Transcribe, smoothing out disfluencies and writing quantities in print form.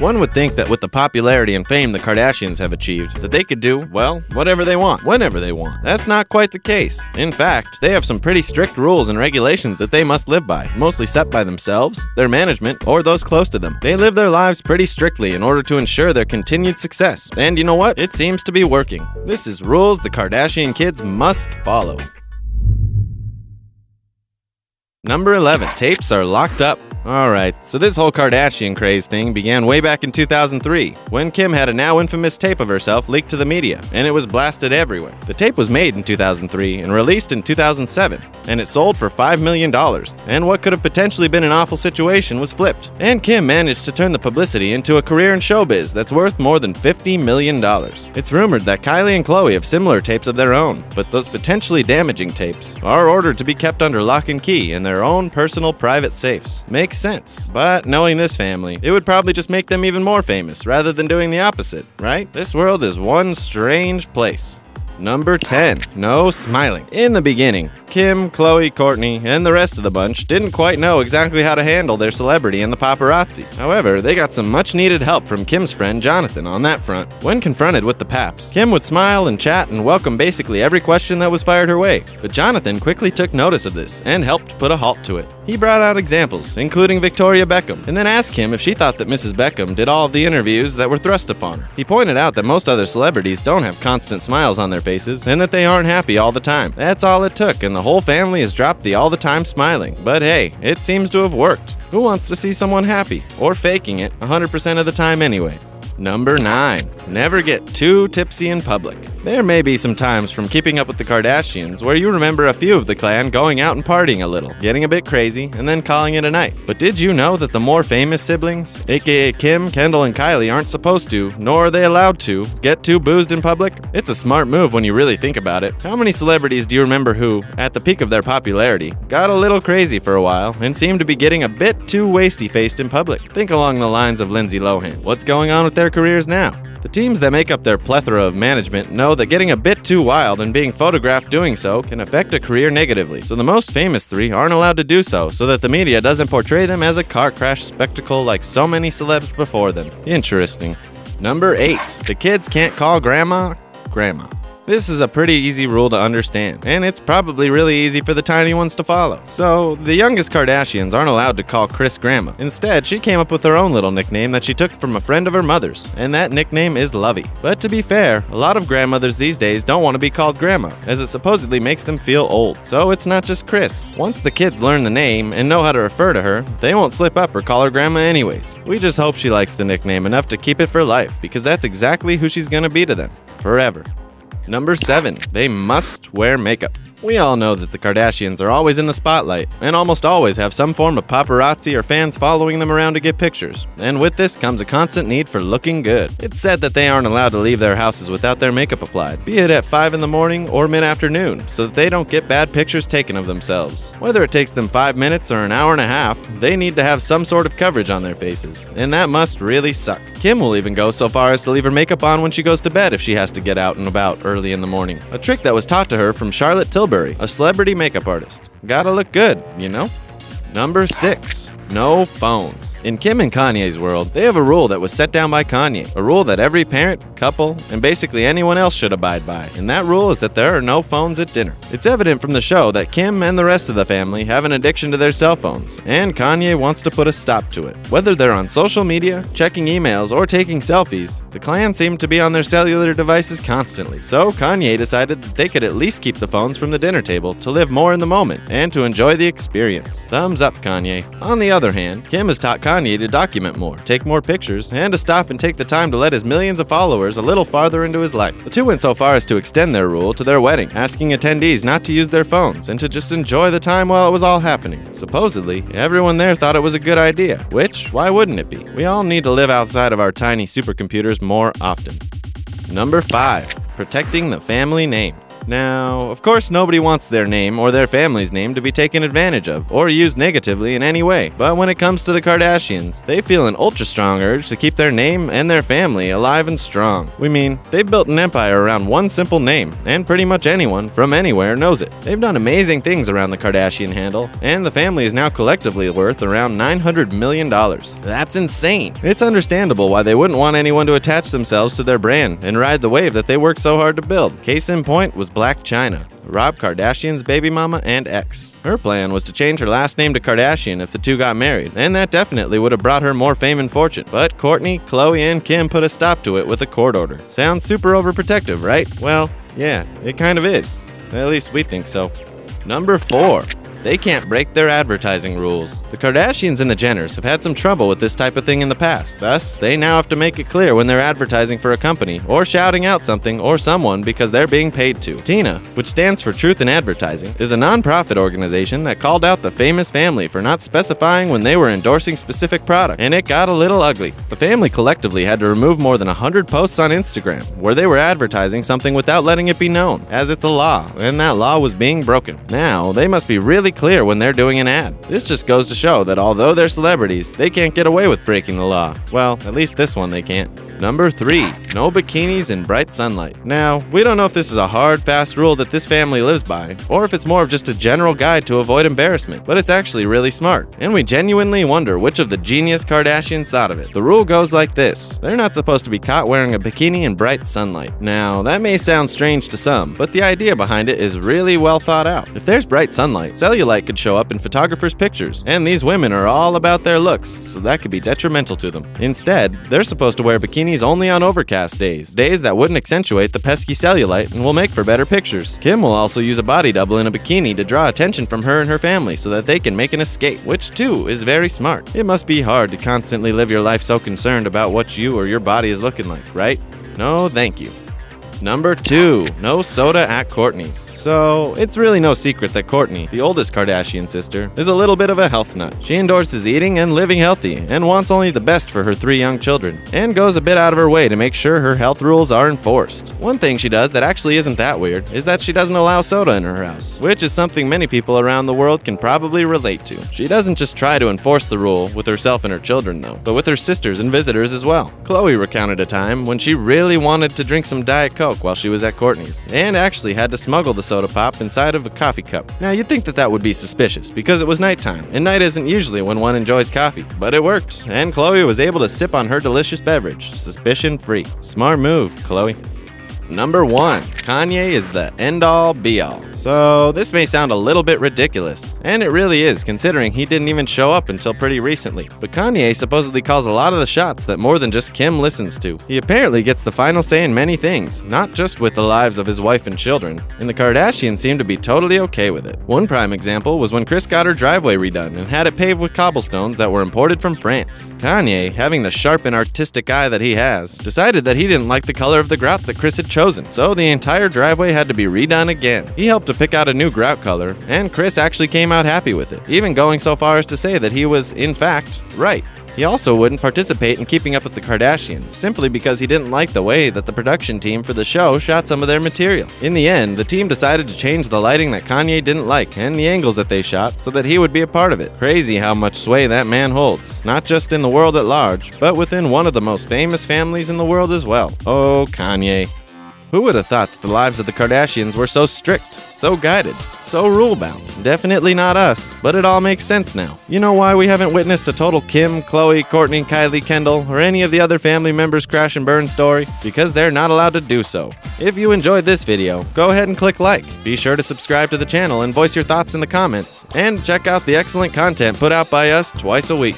One would think that with the popularity and fame the Kardashians have achieved, that they could do, well, whatever they want, whenever they want. That's not quite the case. In fact, they have some pretty strict rules and regulations that they must live by, mostly set by themselves, their management, or those close to them. They live their lives pretty strictly in order to ensure their continued success. And you know what? It seems to be working. This is rules the Kardashian kids must follow. Number 11. Tapes are locked up. Alright, so this whole Kardashian craze thing began way back in 2003, when Kim had a now infamous tape of herself leaked to the media, and it was blasted everywhere. The tape was made in 2003 and released in 2007, and it sold for $5 million, and what could have potentially been an awful situation was flipped. And Kim managed to turn the publicity into a career in showbiz that's worth more than $50 million. It's rumored that Kylie and Khloe have similar tapes of their own, but those potentially damaging tapes are ordered to be kept under lock and key in their own personal private safes. Makes sense. But knowing this family, it would probably just make them even more famous rather than doing the opposite, right? This world is one strange place. Number 10. No smiling. In the beginning, Kim, Khloe, Kourtney, and the rest of the bunch didn't quite know exactly how to handle their celebrity and the paparazzi. However, they got some much-needed help from Kim's friend Jonathan on that front. When confronted with the paps, Kim would smile and chat and welcome basically every question that was fired her way. But Jonathan quickly took notice of this and helped put a halt to it. He brought out examples, including Victoria Beckham, and then asked Kim if she thought that Mrs. Beckham did all of the interviews that were thrust upon her. He pointed out that most other celebrities don't have constant smiles on their faces and that they aren't happy all the time. That's all it took, and the whole family has dropped the all the time smiling. But hey, it seems to have worked. Who wants to see someone happy? Or faking it 100% of the time anyway. Number 9. Never get too tipsy in public. There may be some times from Keeping Up with the Kardashians where you remember a few of the clan going out and partying a little, getting a bit crazy, and then calling it a night. But did you know that the more famous siblings, aka Kim, Kendall, and Kylie, aren't supposed to, nor are they allowed to, get too boozed in public? It's a smart move when you really think about it. How many celebrities do you remember who, at the peak of their popularity, got a little crazy for a while and seemed to be getting a bit too wasty-faced in public? Think along the lines of Lindsay Lohan. What's going on with their careers now? The teams that make up their plethora of management know that getting a bit too wild and being photographed doing so can affect a career negatively, so the most famous 3 aren't allowed to do so that the media doesn't portray them as a car crash spectacle like so many celebs before them. Interesting. Number 8. The kids can't call grandma, grandma. This is a pretty easy rule to understand, and it's probably really easy for the tiny ones to follow. So, the youngest Kardashians aren't allowed to call Kris grandma. Instead, she came up with her own little nickname that she took from a friend of her mother's, and that nickname is Lovey. But to be fair, a lot of grandmothers these days don't want to be called grandma, as it supposedly makes them feel old. So it's not just Kris. Once the kids learn the name and know how to refer to her, they won't slip up or call her grandma anyways. We just hope she likes the nickname enough to keep it for life, because that's exactly who she's gonna be to them. Forever. Number 7. They must wear makeup. We all know that the Kardashians are always in the spotlight, and almost always have some form of paparazzi or fans following them around to get pictures. And with this comes a constant need for looking good. It's said that they aren't allowed to leave their houses without their makeup applied, be it at 5 in the morning or mid-afternoon, so that they don't get bad pictures taken of themselves. Whether it takes them 5 minutes or an hour and a half, they need to have some sort of coverage on their faces, and that must really suck. Kim will even go so far as to leave her makeup on when she goes to bed if she has to get out and about early in the morning. A trick that was taught to her from Charlotte Tilbury, a celebrity makeup artist. Gotta look good, you know? Number 6. No phones. In Kim and Kanye's world, they have a rule that was set down by Kanye, a rule that every parent, couple, and basically anyone else should abide by, and that rule is that there are no phones at dinner. It's evident from the show that Kim and the rest of the family have an addiction to their cell phones, and Kanye wants to put a stop to it. Whether they're on social media, checking emails, or taking selfies, the clan seem to be on their cellular devices constantly, so Kanye decided that they could at least keep the phones from the dinner table to live more in the moment, and to enjoy the experience. Thumbs up, Kanye. On the other hand, Kim has taught Kanye to document more, take more pictures, and to stop and take the time to let his millions of followers a little farther into his life. The two went so far as to extend their rule to their wedding, asking attendees not to use their phones and to just enjoy the time while it was all happening. Supposedly, everyone there thought it was a good idea, which, why wouldn't it be? We all need to live outside of our tiny supercomputers more often. Number 5. Protecting the family name. Now, of course, nobody wants their name or their family's name to be taken advantage of or used negatively in any way, but when it comes to the Kardashians, they feel an ultra strong urge to keep their name and their family alive and strong. We mean, they've built an empire around one simple name, and pretty much anyone from anywhere knows it. They've done amazing things around the Kardashian handle, and the family is now collectively worth around $900 million. That's insane. It's understandable why they wouldn't want anyone to attach themselves to their brand and ride the wave that they worked so hard to build. Case in point was Blac Chyna, Rob Kardashian's baby mama and ex. Her plan was to change her last name to Kardashian if the two got married, and that definitely would have brought her more fame and fortune. But Kourtney, Khloe, and Kim put a stop to it with a court order. Sounds super overprotective, right? Well, yeah, it kind of is. At least we think so. Number 4. They can't break their advertising rules. The Kardashians and the Jenners have had some trouble with this type of thing in the past. Thus, they now have to make it clear when they're advertising for a company or shouting out something or someone because they're being paid to. TINA, which stands for Truth in Advertising, is a non-profit organization that called out the famous family for not specifying when they were endorsing specific product, and it got a little ugly. The family collectively had to remove more than 100 posts on Instagram where they were advertising something without letting it be known, as it's a law, and that law was being broken. Now, they must be really clear when they're doing an ad. This just goes to show that although they're celebrities, they can't get away with breaking the law. Well, at least this one they can't. Number 3. No bikinis in bright sunlight. Now, we don't know if this is a hard, fast rule that this family lives by, or if it's more of just a general guide to avoid embarrassment, but it's actually really smart, and we genuinely wonder which of the genius Kardashians thought of it. The rule goes like this: they're not supposed to be caught wearing a bikini in bright sunlight. Now, that may sound strange to some, but the idea behind it is really well thought out. If there's bright sunlight, cellulite could show up in photographers' pictures, and these women are all about their looks, so that could be detrimental to them. Instead, they're supposed to wear bikinis only on overcast days that wouldn't accentuate the pesky cellulite and will make for better pictures. Kim will also use a body double in a bikini to draw attention from her and her family so that they can make an escape, which too is very smart. It must be hard to constantly live your life so concerned about what you or your body is looking like, right? No, thank you. Number 2. No soda at Kourtney's. So, it's really no secret that Kourtney, the oldest Kardashian sister, is a little bit of a health nut. She endorses eating and living healthy, and wants only the best for her 3 young children, and goes a bit out of her way to make sure her health rules are enforced. One thing she does that actually isn't that weird is that she doesn't allow soda in her house, which is something many people around the world can probably relate to. She doesn't just try to enforce the rule with herself and her children though, but with her sisters and visitors as well. Khloe recounted a time when she really wanted to drink some Diet Coke while she was at Kourtney's, and actually had to smuggle the soda pop inside of a coffee cup. Now, you'd think that would be suspicious because it was nighttime, and night isn't usually when one enjoys coffee, but it worked, and Khloe was able to sip on her delicious beverage, suspicion-free. Smart move, Khloe. Number 1. Kanye is the end-all be-all. So this may sound a little bit ridiculous, and it really is considering he didn't even show up until pretty recently. But Kanye supposedly calls a lot of the shots that more than just Kim listens to. He apparently gets the final say in many things, not just with the lives of his wife and children, and the Kardashians seem to be totally okay with it. One prime example was when Kris got her driveway redone and had it paved with cobblestones that were imported from France. Kanye, having the sharp and artistic eye that he has, decided that he didn't like the color of the grout that Kris had chosen, so the entire driveway had to be redone again. He helped to pick out a new grout color, and Kris actually came out happy with it, even going so far as to say that he was, in fact, right. He also wouldn't participate in Keeping Up with the Kardashians, simply because he didn't like the way that the production team for the show shot some of their material. In the end, the team decided to change the lighting that Kanye didn't like and the angles that they shot so that he would be a part of it. Crazy how much sway that man holds, not just in the world at large, but within one of the most famous families in the world as well. Oh, Kanye. Who would have thought that the lives of the Kardashians were so strict, so guided, so rule-bound? Definitely not us, but it all makes sense now. You know why we haven't witnessed a total Kim, Khloe, Kourtney, Kylie, Kendall, or any of the other family members' crash and burn story? Because they're not allowed to do so. If you enjoyed this video, go ahead and click like. Be sure to subscribe to the channel and voice your thoughts in the comments. And check out the excellent content put out by us twice a week.